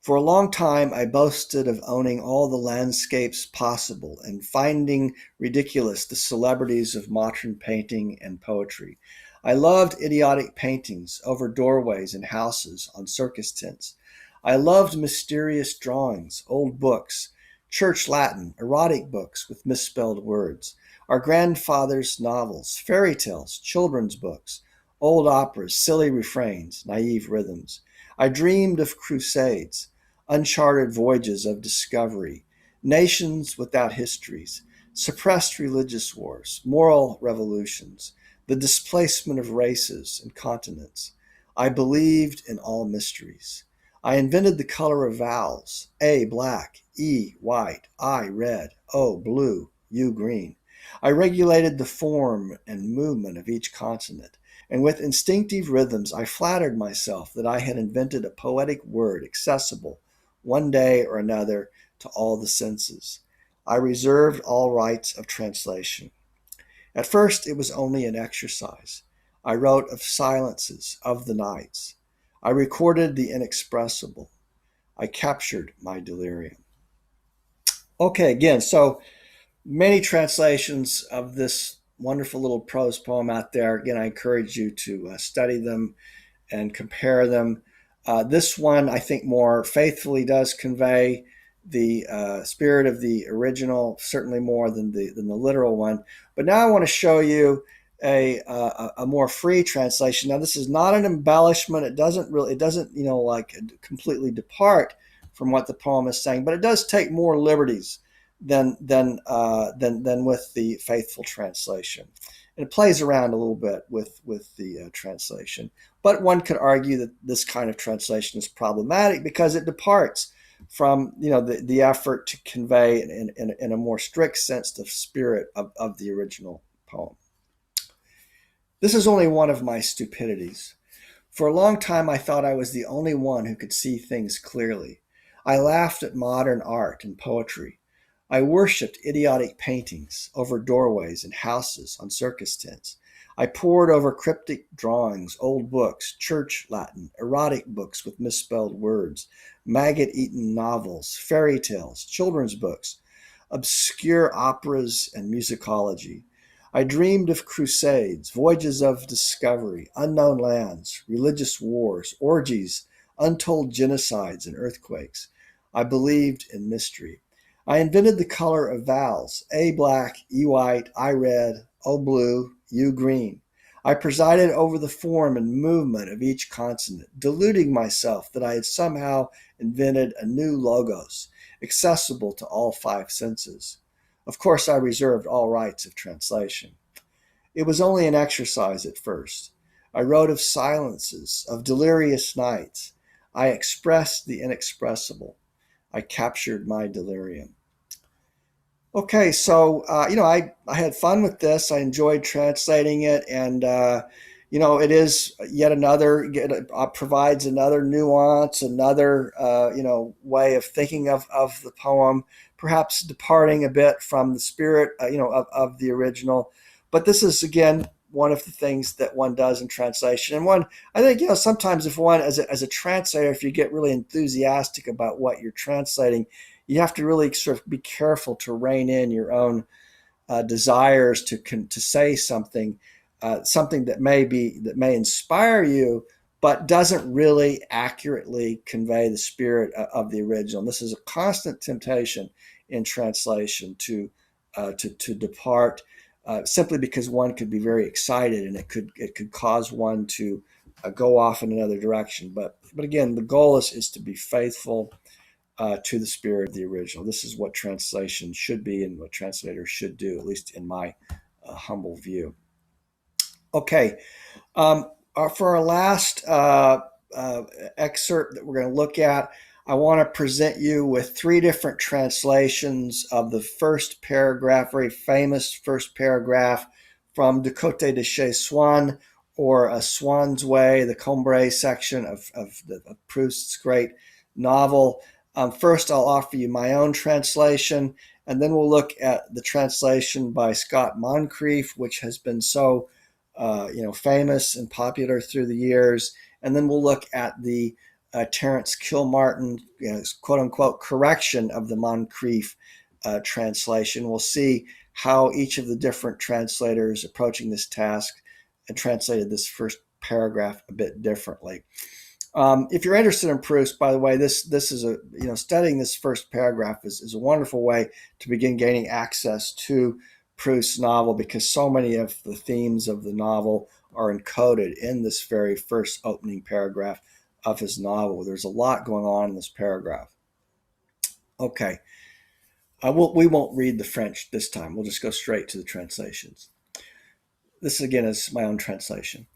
For a long time, I boasted of owning all the landscapes possible and finding ridiculous the celebrities of modern painting and poetry. I loved idiotic paintings over doorways and houses on circus tents. I loved mysterious drawings, old books, church Latin, erotic books with misspelled words, our grandfathers' novels, fairy tales, children's books, old operas, silly refrains, naive rhythms. I dreamed of crusades, uncharted voyages of discovery, nations without histories, suppressed religious wars, moral revolutions, the displacement of races and continents. I believed in all mysteries. I invented the color of vowels: A, black; E, white; I, red; O, blue; U, green. I regulated the form and movement of each consonant, and with instinctive rhythms I flattered myself that I had invented a poetic word accessible one day or another to all the senses. I reserved all rights of translation. At first it was only an exercise. I wrote of silences of the nights. I recorded the inexpressible. I captured my delirium. Okay, again, so many translations of this wonderful little prose poem out there. Again, I encourage you to study them and compare them. This one, I think, more faithfully does convey the spirit of the original, certainly more than the literal one. But now I want to show you a more free translation. Now, this is not an embellishment. It doesn't like completely depart from what the poem is saying, but it does take more liberties than with the faithful translation. And it plays around a little bit with the translation. But one could argue that this kind of translation is problematic because it departs from the effort to convey in a more strict sense the spirit of the original poem. This is only one of my stupidities. For a long time I thought I was the only one who could see things clearly. I laughed at modern art and poetry. I worshipped idiotic paintings over doorways and houses on circus tents. I pored over cryptic drawings, old books, church Latin, erotic books with misspelled words, maggot-eaten novels, fairy tales, children's books, obscure operas and musicology. I dreamed of crusades, voyages of discovery, unknown lands, religious wars, orgies, untold genocides and earthquakes. I believed in mystery. I invented the color of vowels: A, black; E, white; I, red; O, blue; U, green. I presided over the form and movement of each consonant, deluding myself that I had somehow invented a new logos, accessible to all five senses. Of course, I reserved all rights of translation. It was only an exercise at first. I wrote of silences, of delirious nights. I expressed the inexpressible. I captured my delirium. Okay, so I had fun with this. I enjoyed translating it, and it is yet another, provides another nuance, another, way of thinking of the poem, perhaps departing a bit from the spirit, of the original. But this is, again, one of the things that one does in translation. And one, I think, sometimes if one, as a translator, if you get really enthusiastic about what you're translating, you have to really sort of be careful to rein in your own desires to say something, something that may inspire you, but doesn't really accurately convey the spirit of the original. And this is a constant temptation in translation to depart, simply because one could be very excited, and it could cause one to go off in another direction. But again, the goal is to be faithful to the spirit of the original. This is what translation should be, and what translators should do, at least in my humble view. Okay, for our last excerpt that we're going to look at, I want to present you with 3 different translations of the first paragraph, very famous first paragraph from Du Côté de chez Swann, or A Swann's Way, the Combray section of Proust's great novel. First, I'll offer you my own translation, and then we'll look at the translation by Scott Moncrief, which has been so famous and popular through the years. And then we'll look at the Terence Kilmartin, quote-unquote, correction of the Moncrief translation. We'll see how each of the different translators approaching this task and translated this first paragraph a bit differently. If you're interested in Proust, by the way, this is studying this first paragraph is a wonderful way to begin gaining access to Proust's novel, because so many of the themes of the novel are encoded in this very first opening paragraph of his novel. There's a lot going on in this paragraph. Okay, we won't read the French this time. We'll just go straight to the translations. This, again, is my own translation.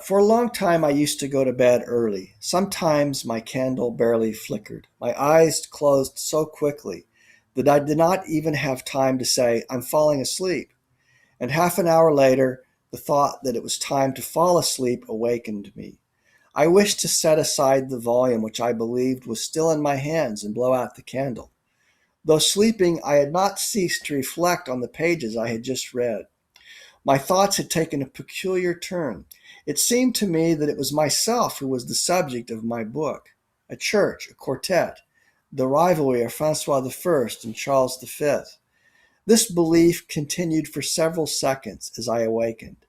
For a long time, I used to go to bed early. Sometimes my candle barely flickered. My eyes closed so quickly that I did not even have time to say, "I'm falling asleep." And half an hour later, the thought that it was time to fall asleep awakened me. I wished to set aside the volume which I believed was still in my hands and blow out the candle. Though sleeping, I had not ceased to reflect on the pages I had just read. My thoughts had taken a peculiar turn. It seemed to me that it was myself who was the subject of my book, a church, a quartet, the rivalry of Francois I and Charles V. This belief continued for several seconds as I awakened.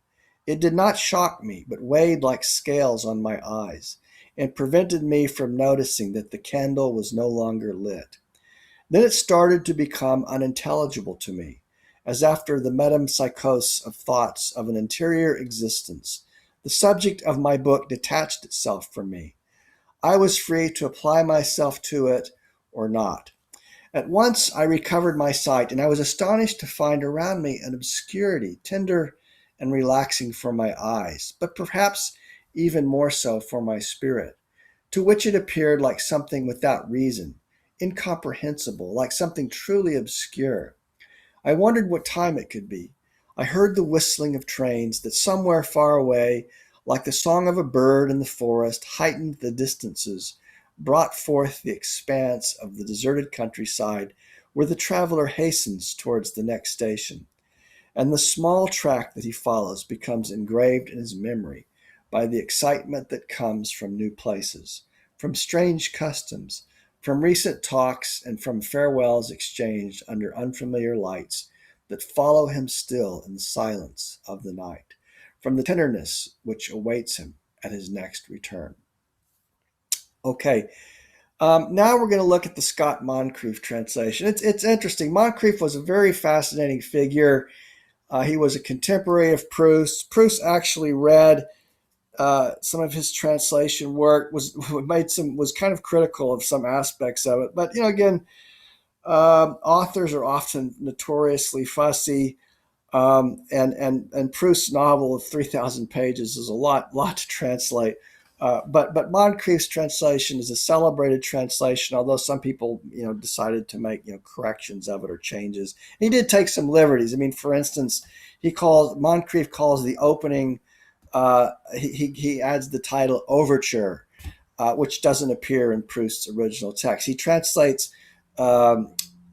It did not shock me, but weighed like scales on my eyes, and prevented me from noticing that the candle was no longer lit. Then it started to become unintelligible to me, as after the metempsychosis of thoughts of an interior existence, the subject of my book detached itself from me. I was free to apply myself to it or not. At once I recovered my sight, and I was astonished to find around me an obscurity, tender and relaxing for my eyes, but perhaps even more so for my spirit, to which it appeared like something without reason, incomprehensible, like something truly obscure. I wondered what time it could be. I heard the whistling of trains that somewhere far away, like the song of a bird in the forest, heightened the distances, brought forth the expanse of the deserted countryside where the traveler hastens towards the next station. And the small track that he follows becomes engraved in his memory by the excitement that comes from new places, from strange customs, from recent talks, and from farewells exchanged under unfamiliar lights that follow him still in the silence of the night, from the tenderness which awaits him at his next return. Okay, now we're going to look at the Scott Moncrief translation. It's interesting. Moncrief was a very fascinating figure. He was a contemporary of Proust. Proust actually read some of his translation work, was kind of critical of some aspects of it. But again, authors are often notoriously fussy, and Proust's novel of 3,000 pages is a lot to translate. But Moncrief's translation is a celebrated translation, although some people decided to make corrections of it or changes. And he did take some liberties. I mean, for instance, Moncrief calls the opening he adds the title Overture, which doesn't appear in Proust's original text. He translates, à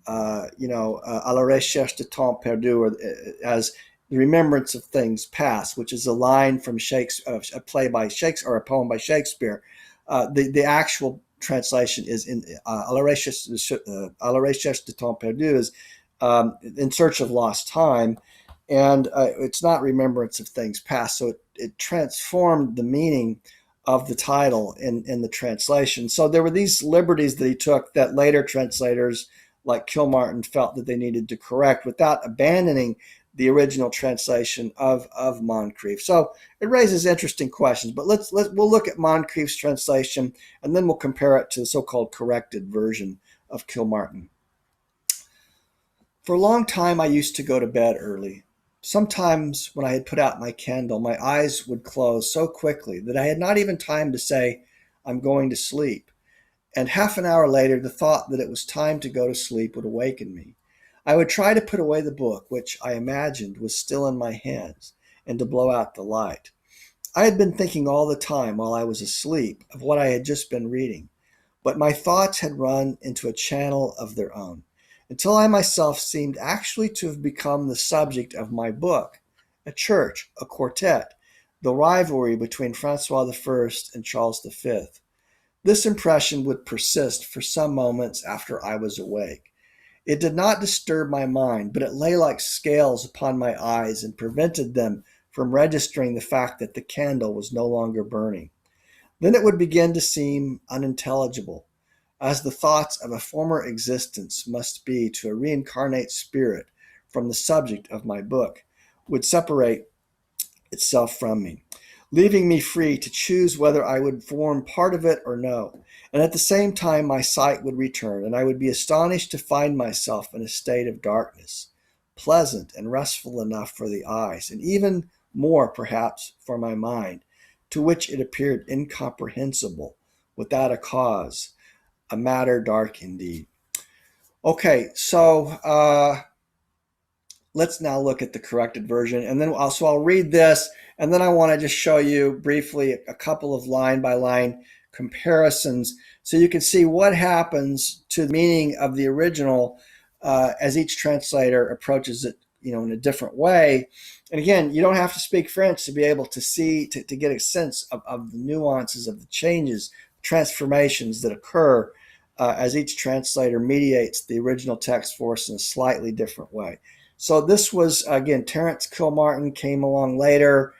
la recherche de temps perdu, as the remembrance of things past, which is a line from Shakespeare, a play by Shakespeare, or a poem by Shakespeare. The actual translation is in à la recherche de temps perdu, is in search of lost time, and it's not remembrance of things past. So it transformed the meaning of the title in the translation. So there were these liberties that he took that later translators like Kilmartin felt that they needed to correct without abandoning the original translation of Moncrief. So it raises interesting questions, but we'll look at Moncrief's translation, and then we'll compare it to the so-called corrected version of Kilmartin. For a long time, I used to go to bed early. Sometimes when I had put out my candle, my eyes would close so quickly that I had not even time to say, "I'm going to sleep." And half an hour later, the thought that it was time to go to sleep would awaken me. I would try to put away the book, which I imagined was still in my hands, and to blow out the light. I had been thinking all the time while I was asleep of what I had just been reading, but my thoughts had run into a channel of their own, until I myself seemed actually to have become the subject of my book, a church, a quartet, the rivalry between Francois I and Charles V. This impression would persist for some moments after I was awake. It did not disturb my mind, but it lay like scales upon my eyes and prevented them from registering the fact that the candle was no longer burning. Then it would begin to seem unintelligible, as the thoughts of a former existence must be to a reincarnate spirit from the subject of my book, would separate itself from me, leaving me free to choose whether I would form part of it or no. And at the same time, my sight would return, and I would be astonished to find myself in a state of darkness, pleasant and restful enough for the eyes, and even more, perhaps, for my mind, to which it appeared incomprehensible, without a cause, a matter dark indeed. Okay, so let's now look at the corrected version, and then I'll read this, and then I want to just show you briefly a couple of line-by-line comparisons so you can see what happens to the meaning of the original as each translator approaches it, in a different way. And again, you don't have to speak French to be able to see, to get a sense of the nuances of the changes, transformations that occur as each translator mediates the original text for us in a slightly different way. So this was, again, Terence Kilmartin came along later,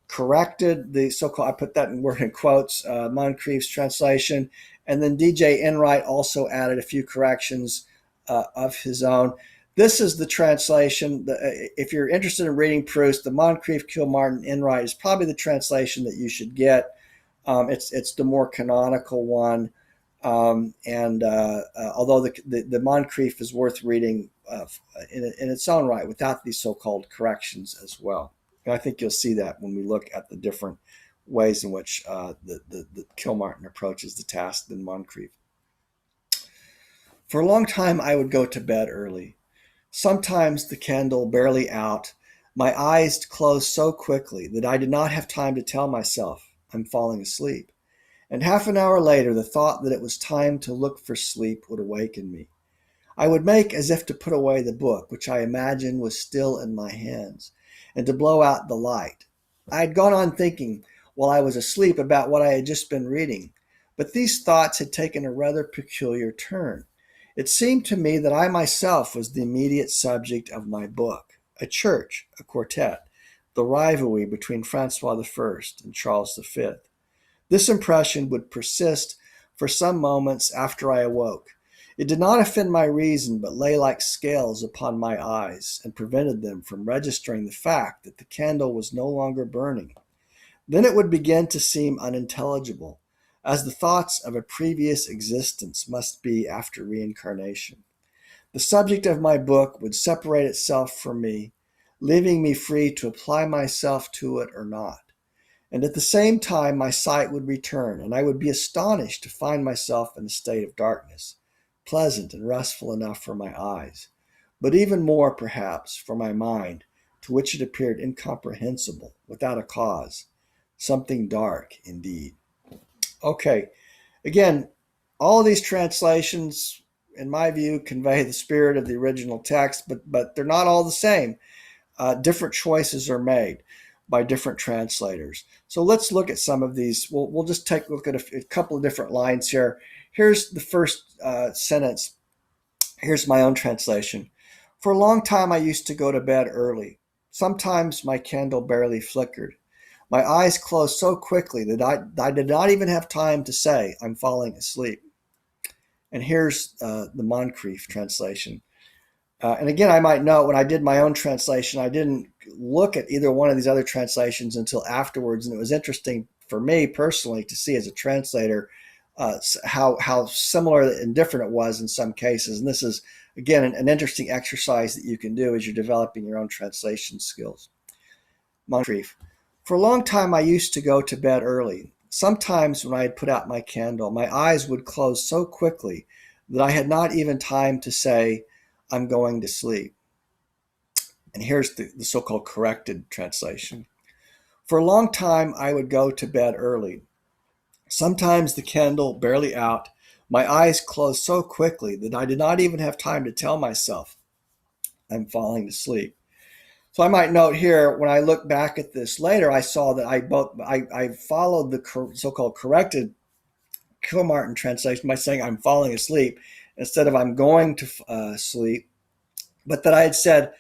corrected the so-called, I put that word in quotes, Moncrief's translation, and then DJ Enright also added a few corrections of his own. This is the translation. If you're interested in reading Proust, the Moncrief, Kilmartin, Enright is probably the translation that you should get. It's the more canonical one. Although the Moncrief is worth reading in its own right without these so-called corrections as well. And I think you'll see that when we look at the different ways in which the Kilmartin approaches the task than Moncrief. For a long time, I would go to bed early. Sometimes the candle barely out, my eyes closed so quickly that I did not have time to tell myself I'm falling asleep. And half an hour later, the thought that it was time to look for sleep would awaken me. I would make as if to put away the book, which I imagined was still in my hands, and to blow out the light. I had gone on thinking while I was asleep about what I had just been reading, but these thoughts had taken a rather peculiar turn. It seemed to me that I myself was the immediate subject of my book, a church, a quartet, the rivalry between Francois I and Charles V. This impression would persist for some moments after I awoke. It did not offend my reason, but lay like scales upon my eyes and prevented them from registering the fact that the candle was no longer burning. Then it would begin to seem unintelligible, as the thoughts of a previous existence must be after reincarnation. The subject of my book would separate itself from me, leaving me free to apply myself to it or not. And at the same time, my sight would return, and I would be astonished to find myself in a state of darkness, pleasant and restful enough for my eyes, but even more, perhaps, for my mind, to which it appeared incomprehensible, without a cause, Something dark indeed. Okay, again, all of these translations, in my view, convey the spirit of the original text, but they're not all the same. Different choices are made by different translators. So let's look at some of these. We'll just take a look at a couple of different lines here. Here's the first sentence. Here's my own translation. For a long time, I used to go to bed early. Sometimes my candle barely flickered. My eyes closed so quickly that I did not even have time to say, I'm falling asleep. And here's the Moncrief translation. And again, I might note when I did my own translation, I didn't look at either one of these other translations until afterwards. And it was interesting for me personally to see as a translator how similar and different it was in some cases. And this is, again, an interesting exercise that you can do as you're developing your own translation skills. Moncrief. For a long time, I used to go to bed early. Sometimes when I had put out my candle, my eyes would close so quickly that I had not even time to say, I'm going to sleep. And here's the so-called corrected translation. For a long time, I would go to bed early. Sometimes the candle barely out, my eyes closed so quickly that I did not even have time to tell myself I'm falling asleep. So I might note here, when I look back at this later, I saw that I followed the so-called corrected Kilmartin translation by saying I'm falling asleep instead of I'm going to sleep, but that I had said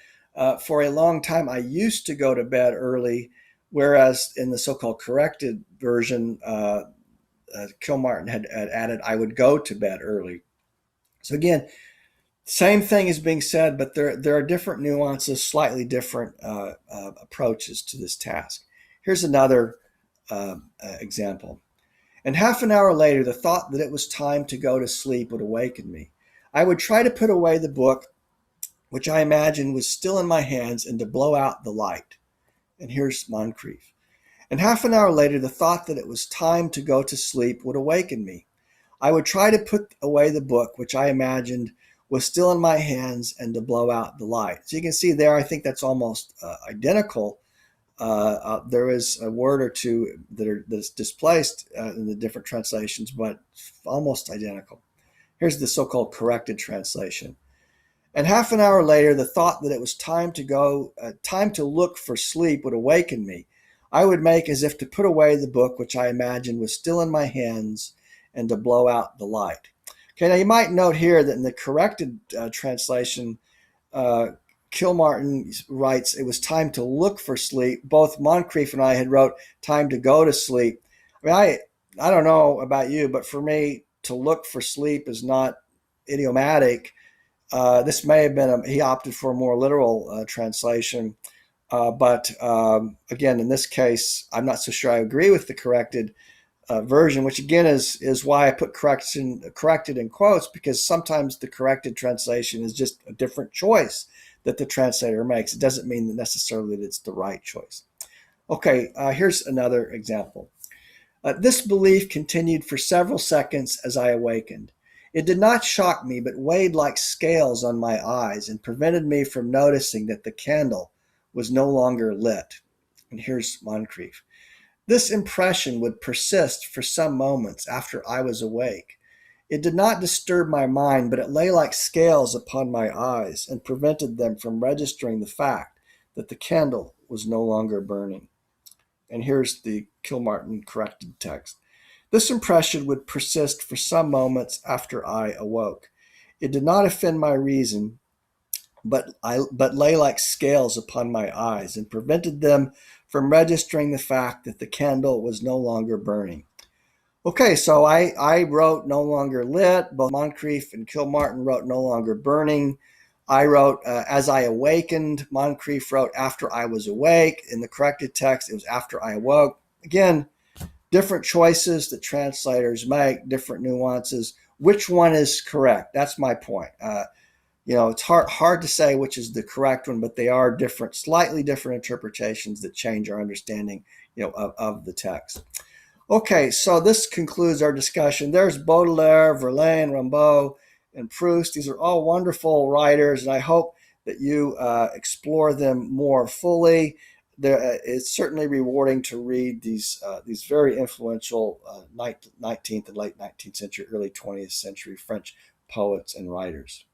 for a long time I used to go to bed early, whereas in the so-called corrected version, Kilmartin had added I would go to bed early. So again, same thing is being said, but there are different nuances, slightly different approaches to this task. Here's another example. And half an hour later, the thought that it was time to go to sleep would awaken me. I would try to put away the book, which I imagined was still in my hands, and to blow out the light. And here's Moncrief. And half an hour later, the thought that it was time to go to sleep would awaken me. I would try to put away the book, which I imagined was still in my hands, and to blow out the light. So you can see there, I think that's almost identical. There is a word or two that's displaced in the different translations, but almost identical. Here's the so-called corrected translation. And half an hour later, the thought that it was time to look for sleep would awaken me. I would make as if to put away the book, which I imagined was still in my hands, and to blow out the light. Okay, now you might note here that in the corrected translation, Kilmartin writes, it was time to look for sleep. Both Moncrief and I had wrote time to go to sleep. I mean, I don't know about you, but for me, to look for sleep is not idiomatic. This may have been, he opted for a more literal translation. But again, in this case, I'm not so sure I agree with the corrected version, which again is why I put corrected in quotes, because sometimes the corrected translation is just a different choice that the translator makes. It doesn't mean that necessarily that it's the right choice. Okay, here's another example. This belief continued for several seconds as I awakened. It did not shock me, but weighed like scales on my eyes and prevented me from noticing that the candle was no longer lit. And here's Moncrief. This impression would persist for some moments after I was awake. It did not disturb my mind, but it lay like scales upon my eyes and prevented them from registering the fact that the candle was no longer burning. And here's the Kilmartin corrected text. This impression would persist for some moments after I awoke. It did not offend my reason, but lay like scales upon my eyes and prevented them from registering the fact that the candle was no longer burning. Okay, so I wrote no longer lit. Both Moncrief and Kilmartin wrote no longer burning. I wrote as I awakened. Moncrief wrote after I was awake. In the corrected text, it was after I awoke. Again, different choices that translators make, different nuances. Which one is correct? That's my point. It's hard to say which is the correct one, but they are different, slightly different interpretations that change our understanding, of the text. Okay, so this concludes our discussion. There's Baudelaire, Verlaine, Rimbaud, and Proust. These are all wonderful writers, and I hope that you explore them more fully. it's certainly rewarding to read these very influential 19th and late 19th century, early 20th century French poets and writers.